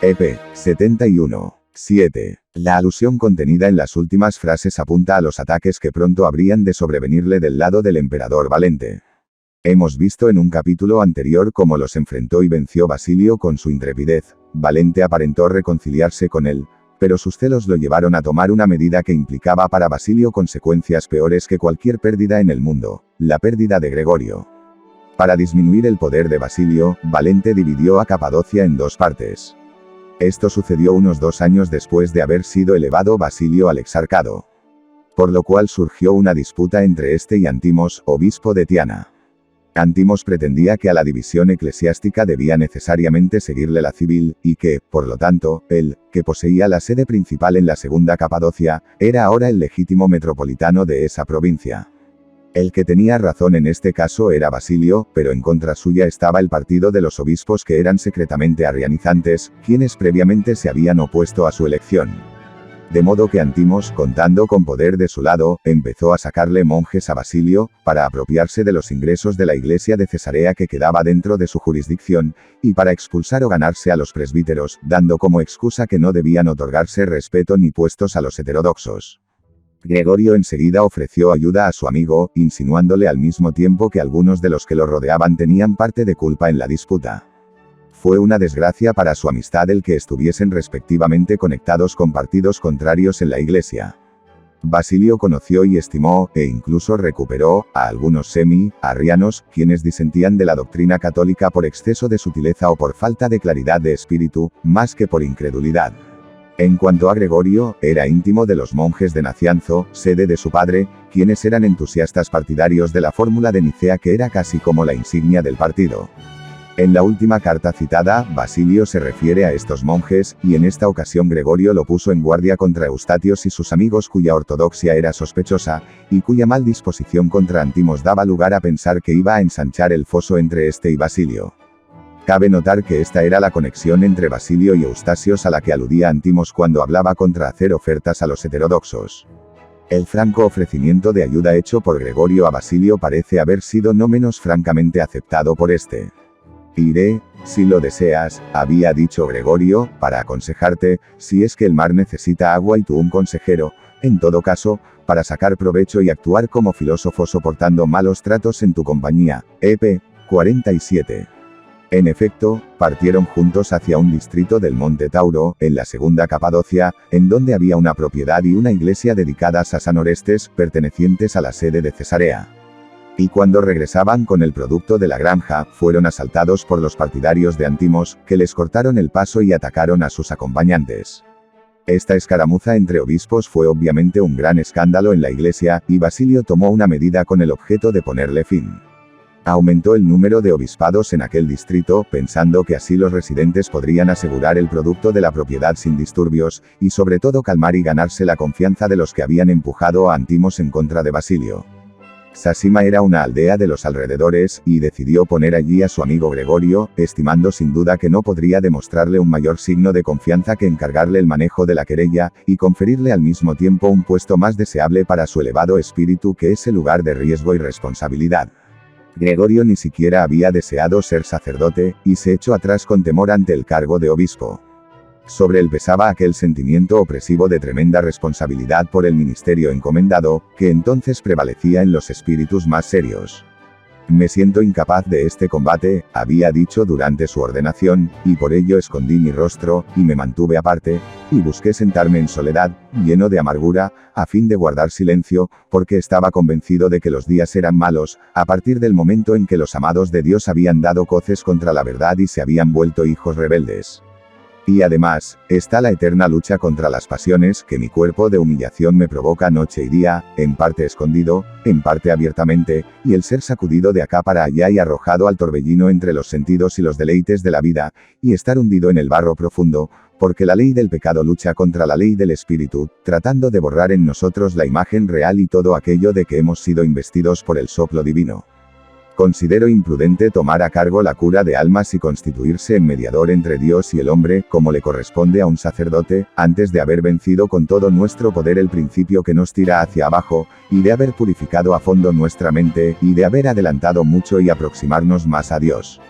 EP 71. 7. La alusión contenida en las últimas frases apunta a los ataques que pronto habrían de sobrevenirle del lado del emperador Valente. Hemos visto en un capítulo anterior cómo los enfrentó y venció Basilio con su intrepidez. Valente aparentó reconciliarse con él, pero sus celos lo llevaron a tomar una medida que implicaba para Basilio consecuencias peores que cualquier pérdida en el mundo, la pérdida de Gregorio. Para disminuir el poder de Basilio, Valente dividió a Capadocia en dos partes. Esto sucedió unos 2 años después de haber sido elevado Basilio al exarcado. Por lo cual surgió una disputa entre este y Antimos, obispo de Tiana. Antimos pretendía que a la división eclesiástica debía necesariamente seguirle la civil, y que, por lo tanto, él, que poseía la sede principal en la segunda Capadocia, era ahora el legítimo metropolitano de esa provincia. El que tenía razón en este caso era Basilio, pero en contra suya estaba el partido de los obispos que eran secretamente arrianizantes, quienes previamente se habían opuesto a su elección. De modo que Antimos, contando con poder de su lado, empezó a sacarle monjes a Basilio, para apropiarse de los ingresos de la iglesia de Cesarea que quedaba dentro de su jurisdicción, y para expulsar o ganarse a los presbíteros, dando como excusa que no debían otorgarse respeto ni puestos a los heterodoxos. Gregorio enseguida ofreció ayuda a su amigo, insinuándole al mismo tiempo que algunos de los que lo rodeaban tenían parte de culpa en la disputa. Fue una desgracia para su amistad el que estuviesen respectivamente conectados con partidos contrarios en la iglesia. Basilio conoció y estimó, e incluso recuperó, a algunos semi-arrianos, quienes disentían de la doctrina católica por exceso de sutileza o por falta de claridad de espíritu, más que por incredulidad. En cuanto a Gregorio, era íntimo de los monjes de Nacianzo, sede de su padre, quienes eran entusiastas partidarios de la fórmula de Nicea, que era casi como la insignia del partido. En la última carta citada, Basilio se refiere a estos monjes, y en esta ocasión Gregorio lo puso en guardia contra Eustatios y sus amigos, cuya ortodoxia era sospechosa, y cuya mal disposición contra Antimos daba lugar a pensar que iba a ensanchar el foso entre este y Basilio. Cabe notar que esta era la conexión entre Basilio y Eustasios a la que aludía Antimos cuando hablaba contra hacer ofertas a los heterodoxos. El franco ofrecimiento de ayuda hecho por Gregorio a Basilio parece haber sido no menos francamente aceptado por este. Iré, si lo deseas, había dicho Gregorio, para aconsejarte, si es que el mar necesita agua y tú un consejero, en todo caso, para sacar provecho y actuar como filósofo soportando malos tratos en tu compañía. EP 47. En efecto, partieron juntos hacia un distrito del Monte Tauro, en la segunda Capadocia, en donde había una propiedad y una iglesia dedicadas a San Orestes, pertenecientes a la sede de Cesarea. Y cuando regresaban con el producto de la granja, fueron asaltados por los partidarios de Antimos, que les cortaron el paso y atacaron a sus acompañantes. Esta escaramuza entre obispos fue obviamente un gran escándalo en la iglesia, y Basilio tomó una medida con el objeto de ponerle fin. Aumentó el número de obispados en aquel distrito, pensando que así los residentes podrían asegurar el producto de la propiedad sin disturbios, y sobre todo calmar y ganarse la confianza de los que habían empujado a Antimos en contra de Basilio. Sasima era una aldea de los alrededores, y decidió poner allí a su amigo Gregorio, estimando sin duda que no podría demostrarle un mayor signo de confianza que encargarle el manejo de la querella, y conferirle al mismo tiempo un puesto más deseable para su elevado espíritu, que es el lugar de riesgo y responsabilidad. Gregorio ni siquiera había deseado ser sacerdote, y se echó atrás con temor ante el cargo de obispo. Sobre él pesaba aquel sentimiento opresivo de tremenda responsabilidad por el ministerio encomendado, que entonces prevalecía en los espíritus más serios. Me siento incapaz de este combate, había dicho durante su ordenación, y por ello escondí mi rostro, y me mantuve aparte, y busqué sentarme en soledad, lleno de amargura, a fin de guardar silencio, porque estaba convencido de que los días eran malos, a partir del momento en que los amados de Dios habían dado coces contra la verdad y se habían vuelto hijos rebeldes. Y además, está la eterna lucha contra las pasiones que mi cuerpo de humillación me provoca noche y día, en parte escondido, en parte abiertamente, y el ser sacudido de acá para allá y arrojado al torbellino entre los sentidos y los deleites de la vida, y estar hundido en el barro profundo, porque la ley del pecado lucha contra la ley del espíritu, tratando de borrar en nosotros la imagen real y todo aquello de que hemos sido investidos por el soplo divino. Considero imprudente tomar a cargo la cura de almas y constituirse en mediador entre Dios y el hombre, como le corresponde a un sacerdote, antes de haber vencido con todo nuestro poder el principio que nos tira hacia abajo, y de haber purificado a fondo nuestra mente, y de haber adelantado mucho y aproximarnos más a Dios.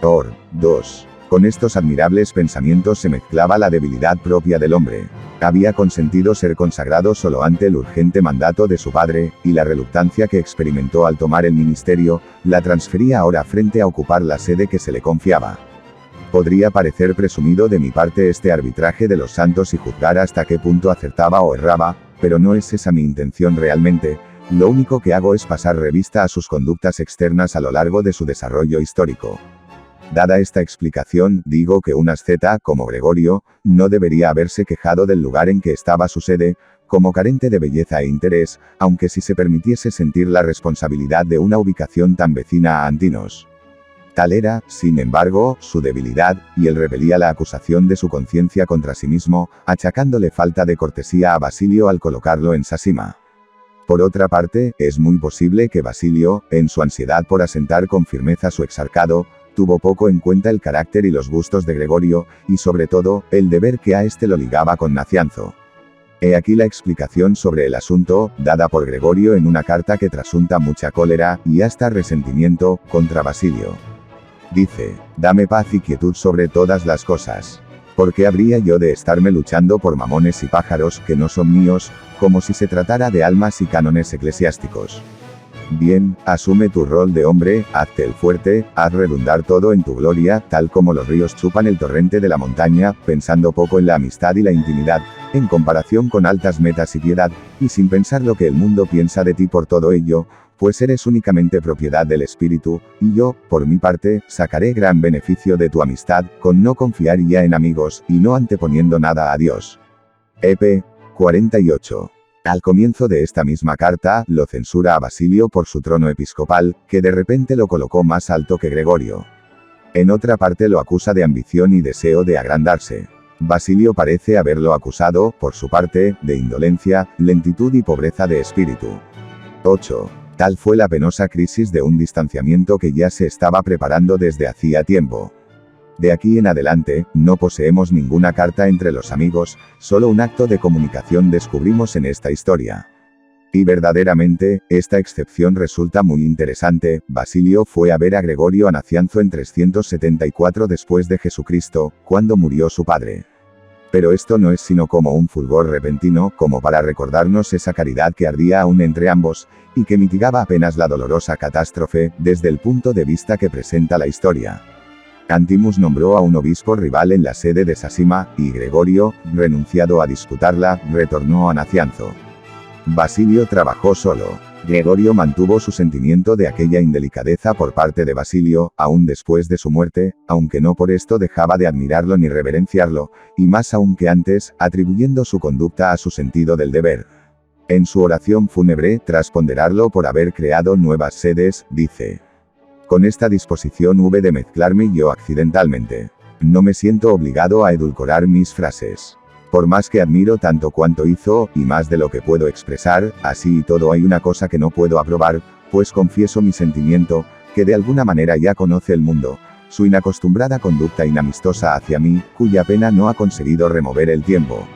2. Con estos admirables pensamientos se mezclaba la debilidad propia del hombre. Había consentido ser consagrado solo ante el urgente mandato de su padre, y la reluctancia que experimentó al tomar el ministerio, la transfería ahora frente a ocupar la sede que se le confiaba. Podría parecer presumido de mi parte este arbitraje de los santos y juzgar hasta qué punto acertaba o erraba, pero no es esa mi intención realmente. Lo único que hago es pasar revista a sus conductas externas a lo largo de su desarrollo histórico. Dada esta explicación, digo que un asceta, como Gregorio, no debería haberse quejado del lugar en que estaba su sede, como carente de belleza e interés, aunque si se permitiese sentir la responsabilidad de una ubicación tan vecina a Antinos. Tal era, sin embargo, su debilidad, y él repelía la acusación de su conciencia contra sí mismo, achacándole falta de cortesía a Basilio al colocarlo en Sasima. Por otra parte, es muy posible que Basilio, en su ansiedad por asentar con firmeza su exarcado, tuvo poco en cuenta el carácter y los gustos de Gregorio, y sobre todo, el deber que a este lo ligaba con Nacianzo. He aquí la explicación sobre el asunto, dada por Gregorio en una carta que trasunta mucha cólera, y hasta resentimiento, contra Basilio. Dice: dame paz y quietud sobre todas las cosas. ¿Por qué habría yo de estarme luchando por mamones y pájaros que no son míos, como si se tratara de almas y cánones eclesiásticos? Bien, asume tu rol de hombre, hazte el fuerte, haz redundar todo en tu gloria, tal como los ríos chupan el torrente de la montaña, pensando poco en la amistad y la intimidad, en comparación con altas metas y piedad, y sin pensar lo que el mundo piensa de ti por todo ello, pues eres únicamente propiedad del Espíritu, y yo, por mi parte, sacaré gran beneficio de tu amistad, con no confiar ya en amigos, y no anteponiendo nada a Dios. EP 48. Al comienzo de esta misma carta, lo censura a Basilio por su trono episcopal, que de repente lo colocó más alto que Gregorio. En otra parte lo acusa de ambición y deseo de agrandarse. Basilio parece haberlo acusado, por su parte, de indolencia, lentitud y pobreza de espíritu. 8. Tal fue la penosa crisis de un distanciamiento que ya se estaba preparando desde hacía tiempo. De aquí en adelante, no poseemos ninguna carta entre los amigos, solo un acto de comunicación descubrimos en esta historia. Y verdaderamente, esta excepción resulta muy interesante. Basilio fue a ver a Gregorio a Nacianzo en 374 después de Jesucristo, cuando murió su padre. Pero esto no es sino como un fulgor repentino, como para recordarnos esa caridad que ardía aún entre ambos, y que mitigaba apenas la dolorosa catástrofe, desde el punto de vista que presenta la historia. Antimus nombró a un obispo rival en la sede de Sasima, y Gregorio, renunciado a disputarla, retornó a Nacianzo. Basilio trabajó solo. Gregorio mantuvo su sentimiento de aquella indelicadeza por parte de Basilio, aún después de su muerte, aunque no por esto dejaba de admirarlo ni reverenciarlo, y más aún que antes, atribuyendo su conducta a su sentido del deber. En su oración fúnebre, tras ponderarlo por haber creado nuevas sedes, dice: con esta disposición hube de mezclarme yo accidentalmente. No me siento obligado a edulcorar mis frases. Por más que admiro tanto cuanto hizo, y más de lo que puedo expresar, así y todo hay una cosa que no puedo aprobar, pues confieso mi sentimiento, que de alguna manera ya conoce el mundo, su inacostumbrada conducta inamistosa hacia mí, cuya pena no ha conseguido remover el tiempo.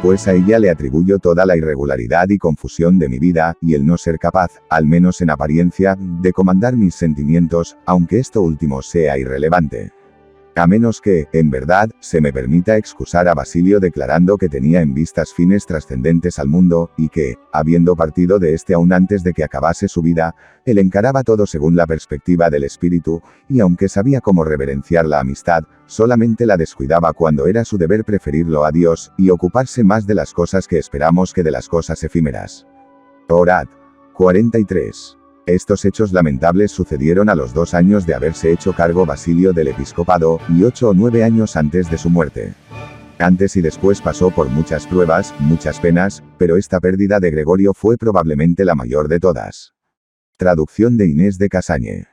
Pues a ella le atribuyo toda la irregularidad y confusión de mi vida, y el no ser capaz, al menos en apariencia, de comandar mis sentimientos, aunque esto último sea irrelevante. A menos que, en verdad, se me permita excusar a Basilio declarando que tenía en vistas fines trascendentes al mundo, y que, habiendo partido de este aún antes de que acabase su vida, él encaraba todo según la perspectiva del espíritu, y aunque sabía cómo reverenciar la amistad, solamente la descuidaba cuando era su deber preferirlo a Dios, y ocuparse más de las cosas que esperamos que de las cosas efímeras. Orad. 43. Estos hechos lamentables sucedieron a los 2 años de haberse hecho cargo Basilio del episcopado, y 8 o 9 años antes de su muerte. Antes y después pasó por muchas pruebas, muchas penas, pero esta pérdida de Gregorio fue probablemente la mayor de todas. Traducción de Inés de Casañe.